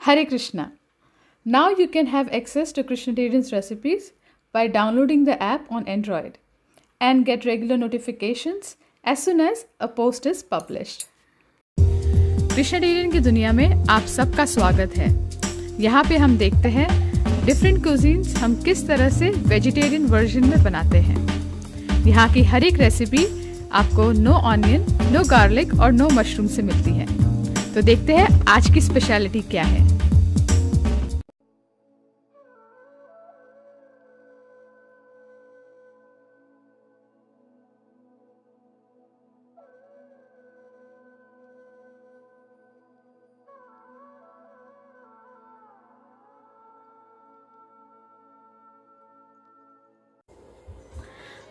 Hare Krishna. Now you can have access to Krishnatarian's recipes by downloading the app on Android and get regular notifications as soon as a post is published. कृष्णटेरियन की दुनिया में आप सबका स्वागत है। यहाँ पे हम देखते हैं डिफरेंट कुजीन्स हम किस तरह से वेजिटेरियन वर्जन में बनाते हैं। यहाँ की हर एक रेसिपी आपको नो ऑनियन, नो गार्लिक और नो मशरूम से मिलती है। तो देखते हैं आज की स्पेशलिटी क्या है।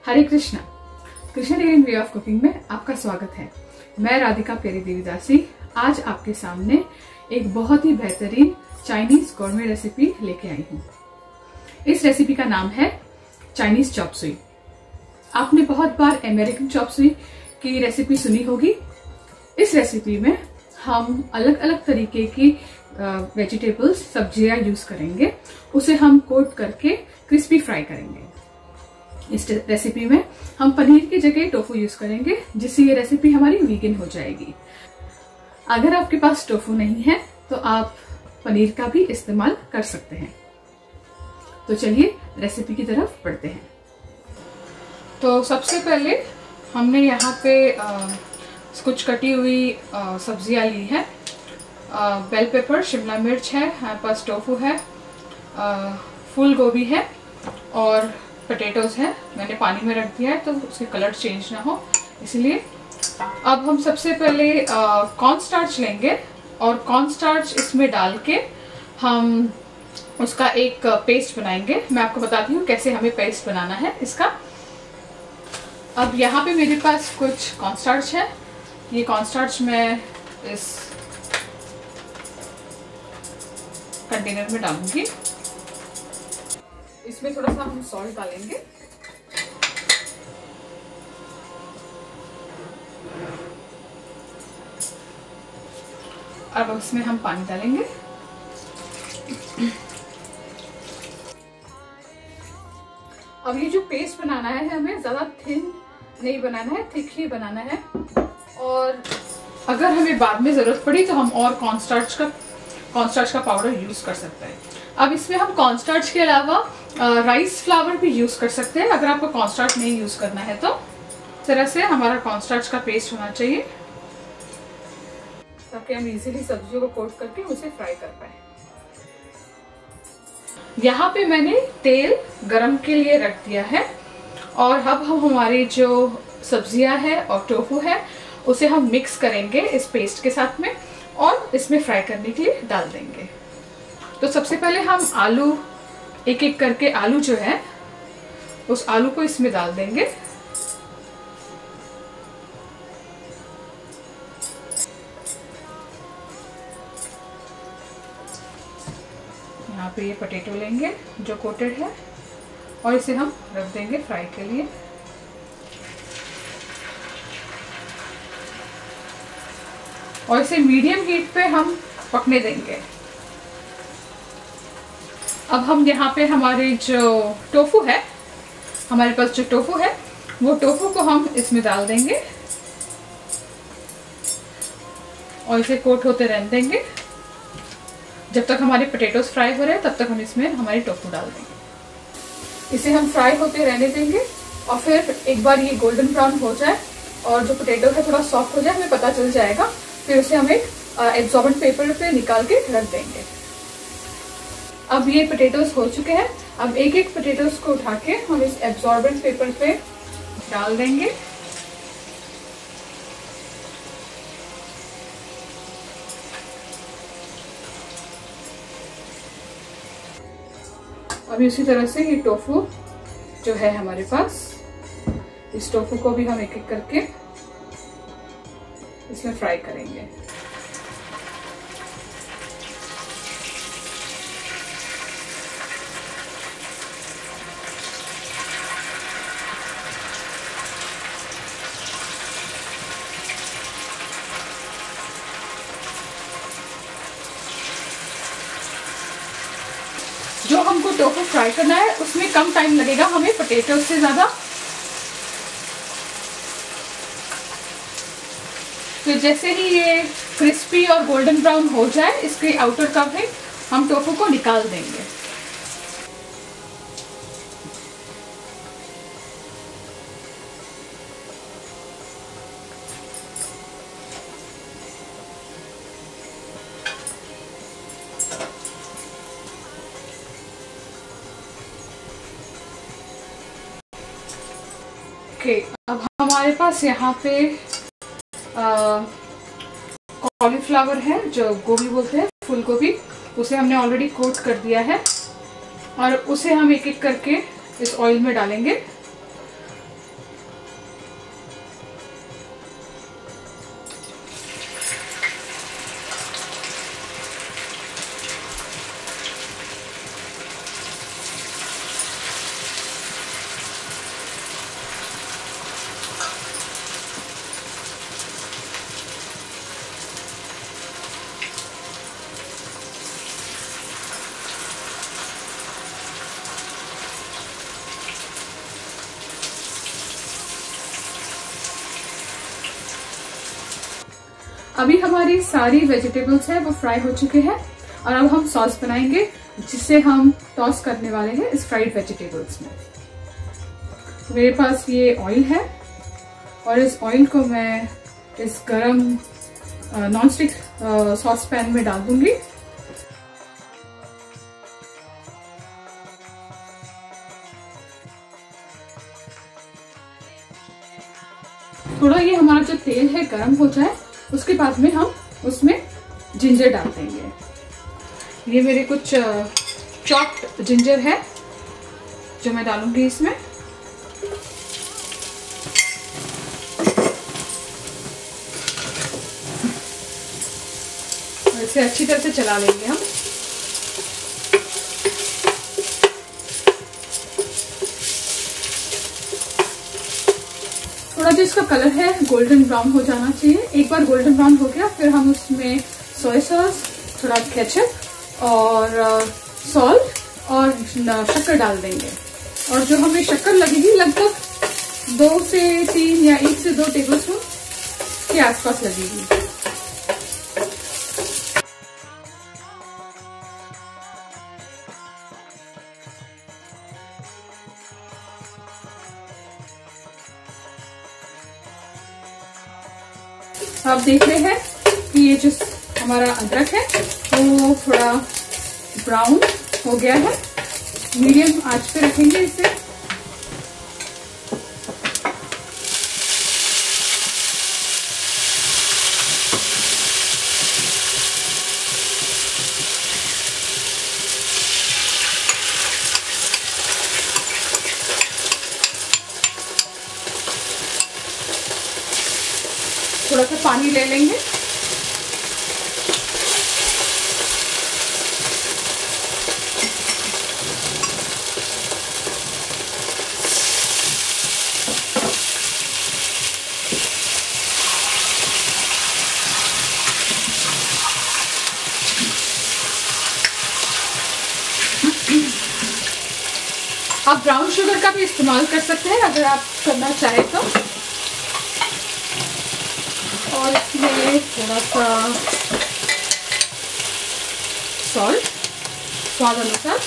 हरे कृष्णा। कृष्णटेरियन वे ऑफ कुकिंग में आपका स्वागत है। मैं राधिका प्यारी देवीदासी आज आपके सामने एक बहुत ही बेहतरीन चाइनीज गॉर्मे रेसिपी लेके आई हूँ। इस रेसिपी का नाम है चाइनीज चॉप सुई। आपने बहुत बार अमेरिकन चॉप सुई की रेसिपी सुनी होगी। इस रेसिपी में हम अलग अलग तरीके की वेजिटेबल्स, सब्जियां यूज करेंगे। उसे हम कोट करके क्रिस्पी फ्राई करेंगे। इस रेसिपी में हम पनीर की जगह टोफू यूज करेंगे, जिससे ये रेसिपी हमारी वीगन हो जाएगी। अगर आपके पास टोफू नहीं है तो आप पनीर का भी इस्तेमाल कर सकते हैं। तो चलिए रेसिपी की तरफ बढ़ते हैं। तो सबसे पहले हमने यहाँ पे कुछ कटी हुई सब्जियां ली है। बेल पेपर, शिमला मिर्च है, हमारे पास टोफू है, फूल गोभी है और पोटैटोज है। मैंने पानी में रख दिया है तो उसके कलर चेंज ना हो इसलिए। अब हम सबसे पहले कॉर्न स्टार्च लेंगे और कॉर्न स्टार्च इसमें डाल के हम उसका एक पेस्ट बनाएंगे। मैं आपको बताती हूँ कैसे हमें पेस्ट बनाना है इसका। अब यहाँ पे मेरे पास कुछ कॉर्न स्टार्च है। ये कॉर्न स्टार्च मैं इस कंटेनर में डालूंगी। इसमें थोड़ा सा हम सॉल्ट डालेंगे। अब इसमें हम पानी डालेंगे। अब ये जो पेस्ट बनाना है हमें ज्यादा थिन नहीं बनाना है, थिक ही बनाना है। और अगर हमें बाद में जरूरत पड़ी तो हम और कॉर्न स्टार्च का पाउडर यूज कर सकते हैं। अब इसमें हम कॉर्न स्टार्च के अलावा राइस फ्लावर भी यूज कर सकते हैं अगर आपको कॉर्न स्टार्च नहीं यूज करना है तो। इस तरह से हमारा कॉर्न स्टार्च का पेस्ट होना चाहिए ताकि हम इजीली सब्जियों को कोट करके उसे फ्राई कर पाए। यहाँ पे मैंने तेल गरम के लिए रख दिया है और अब हम हमारी जो सब्जियां है और टोफू है उसे हम मिक्स करेंगे इस पेस्ट के साथ में और इसमें फ्राई करने के लिए डाल देंगे। तो सबसे पहले हम आलू एक एक करके आलू जो है उस आलू को इसमें डाल देंगे। यहाँ पे ये पोटैटो लेंगे जो कोटेड है और इसे हम रख देंगे फ्राई के लिए। और इसे मीडियम हीट पे हम पकने देंगे। अब हम यहाँ पे हमारे जो टोफू है, हमारे पास जो टोफू है वो टोफू को हम इसमें डाल देंगे और इसे कोट होते रहने देंगे। जब तक हमारे पोटैटोज फ्राई हो रहे हैं तब तक हम इसमें हमारी टोफू डाल देंगे। इसे हम फ्राई होते रहने देंगे और फिर एक बार ये गोल्डन ब्राउन हो जाए और जो पोटैटो है थोड़ा सॉफ्ट हो जाए, हमें पता चल जाएगा। फिर उसे हम एक एब्जॉर्बेंट पेपर पे निकाल के रख देंगे। अब ये पोटैटोज हो चुके हैं। अब एक एक पोटैटोज को उठा के हम इस एब्जॉर्बेंट पेपर पे डाल देंगे। अब इसी तरह से ये टोफू जो है हमारे पास, इस टोफू को भी हम एक एक करके इसमें फ्राई करेंगे। जो हमको टोफू फ्राई करना है उसमें कम टाइम लगेगा हमें पोटैटो से ज्यादा। तो जैसे ही ये क्रिस्पी और गोल्डन ब्राउन हो जाए इसके आउटर कवरिंग, हम टोफू को निकाल देंगे। ओके, अब हमारे पास यहाँ पे कॉलीफ्लावर है, जो गोभी बोलते हैं, फूल गोभी, उसे हमने ऑलरेडी कोट कर दिया है और उसे हम एक एक करके इस ऑयल में डालेंगे। अभी हमारी सारी वेजिटेबल्स है वो फ्राई हो चुके हैं और अब हम सॉस बनाएंगे जिसे हम टॉस करने वाले हैं इस फ्राइड वेजिटेबल्स में। मेरे पास ये ऑयल है और इस ऑयल को मैं इस गरम नॉन स्टिक सॉस पैन में डाल दूंगी। थोड़ा ये हमारा जो तेल है गरम हो जाए उसके बाद में हम उसमें जिंजर डाल देंगे। ये मेरे कुछ चॉप्ड जिंजर है जो मैं डालूंगी इसमें। इसे अच्छी तरह से चला लेंगे हम। थोड़ा जो इसका कलर है गोल्डन ब्राउन हो जाना चाहिए। एक बार गोल्डन ब्राउन हो गया फिर हम उसमें सोया सॉस, थोड़ा केचप और सॉल्ट और शक्कर डाल देंगे। और जो हमें शक्कर लगेगी लगभग 2 से 3 या 1 से 2 टेबलस्पून के आसपास लगेगी। आप देख रहे हैं कि ये जो हमारा अदरक है वो थोड़ा ब्राउन हो गया है। मीडियम आंच पे रखेंगे इसे। थोड़ा सा पानी ले लेंगे। आप ब्राउन शुगर का भी इस्तेमाल कर सकते हैं अगर आप करना चाहें तो। और इसमें थोड़ा सा सॉल्ट स्वाद अनुसार।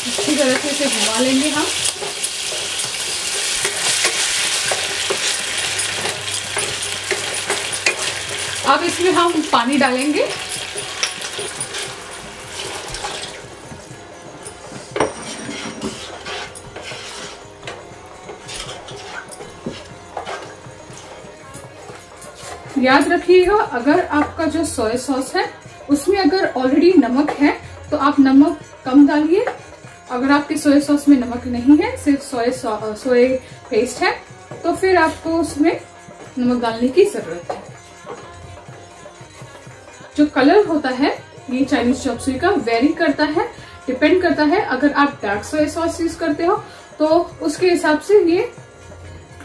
अच्छी तरह से इसे घुमा लेंगे हम। अब इसमें हम पानी डालेंगे। याद रखिएगा अगर आपका जो सोया सॉस है उसमें अगर ऑलरेडी नमक है तो आप नमक कम डालिए। अगर आपके सोया सॉस में नमक नहीं है, सिर्फ सोया पेस्ट है, तो फिर आपको उसमें नमक डालने की जरूरत है। जो कलर होता है ये चाइनीज चॉप सुई का वेरी करता है, डिपेंड करता है। अगर आप डार्क सोया सॉस यूज करते हो तो उसके हिसाब से ये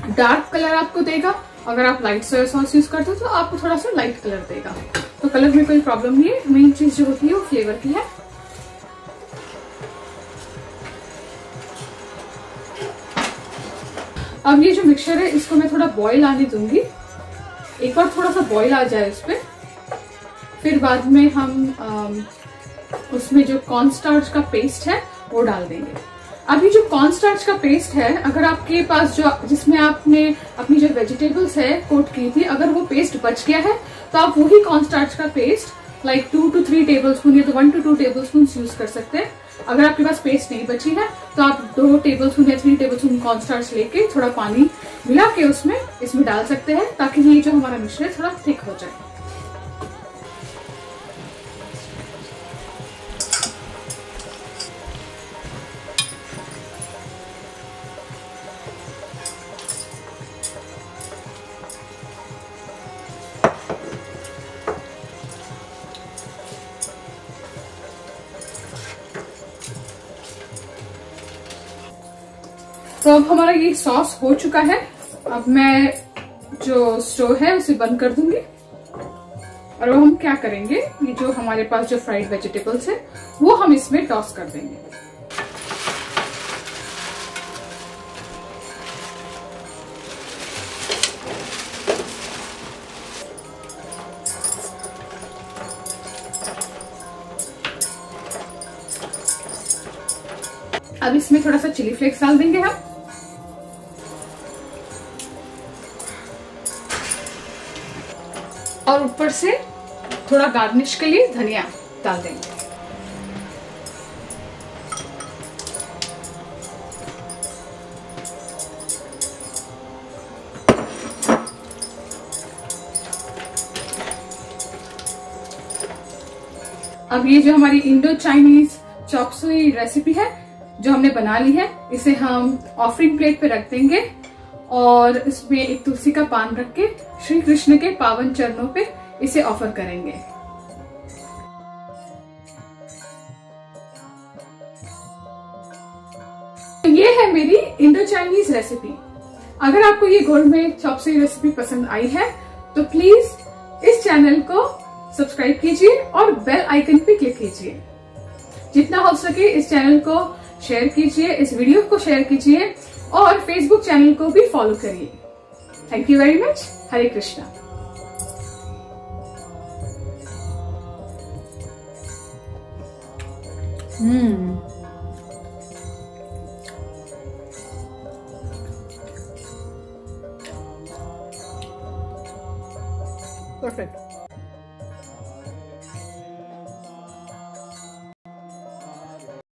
डार्क कलर आपको देगा। अगर आप लाइट सोया सॉस यूज करते हो तो आपको थोड़ा सा लाइट कलर देगा। तो कलर में कोई प्रॉब्लम नहीं है, मेन चीज जो होती है वो फ्लेवर की है। अब ये जो मिक्सचर है इसको मैं थोड़ा बॉईल आने दूंगी। एक बार थोड़ा सा बॉईल आ जाए इस पे, फिर बाद में हम उसमें जो कॉर्न स्टार्च का पेस्ट है वो डाल देंगे। अभी जो कॉर्न स्टार्च का पेस्ट है, अगर आपके पास जो जिसमें आपने अपनी जो वेजिटेबल्स है कोट की थी, अगर वो पेस्ट बच गया है तो आप वही कॉर्न स्टार्च का पेस्ट लाइक 2 to 3 टेबलस्पून या तो 1 to 2 टेबलस्पून यूज कर सकते हैं। अगर आपके पास पेस्ट नहीं बची है तो आप 2 टेबलस्पून या 3 टेबलस्पून कॉर्न स्टार्च लेके थोड़ा पानी मिला के इसमें डाल सकते हैं, ताकि ये जो हमारा मिक्सचर है थोड़ा थिक हो जाए। तो अब हमारा ये सॉस हो चुका है। अब मैं जो स्टोव है उसे बंद कर दूंगी और अब हम क्या करेंगे, ये जो हमारे पास जो फ्राइड वेजिटेबल्स है वो हम इसमें टॉस कर देंगे। अब इसमें थोड़ा सा चिली फ्लेक्स डाल देंगे हम, और ऊपर से थोड़ा गार्निश के लिए धनिया डाल देंगे। अब ये जो हमारी इंडो चाइनीज चॉप सुई रेसिपी है जो हमने बना ली है, इसे हम ऑफरिंग प्लेट पे रख देंगे और इसमें एक तुलसी का पान रख के श्री कृष्ण के पावन चरणों पे इसे ऑफर करेंगे। तो ये है मेरी इंडो चाइनीज रेसिपी। अगर आपको ये गोरमेट चॉप सुई रेसिपी पसंद आई है तो प्लीज इस चैनल को सब्सक्राइब कीजिए और बेल आइकन पे क्लिक कीजिए। जितना हो सके इस चैनल को शेयर कीजिए, इस वीडियो को शेयर कीजिए और फेसबुक चैनल को भी फॉलो करिए। Thank you very much. Hare Krishna. Perfect.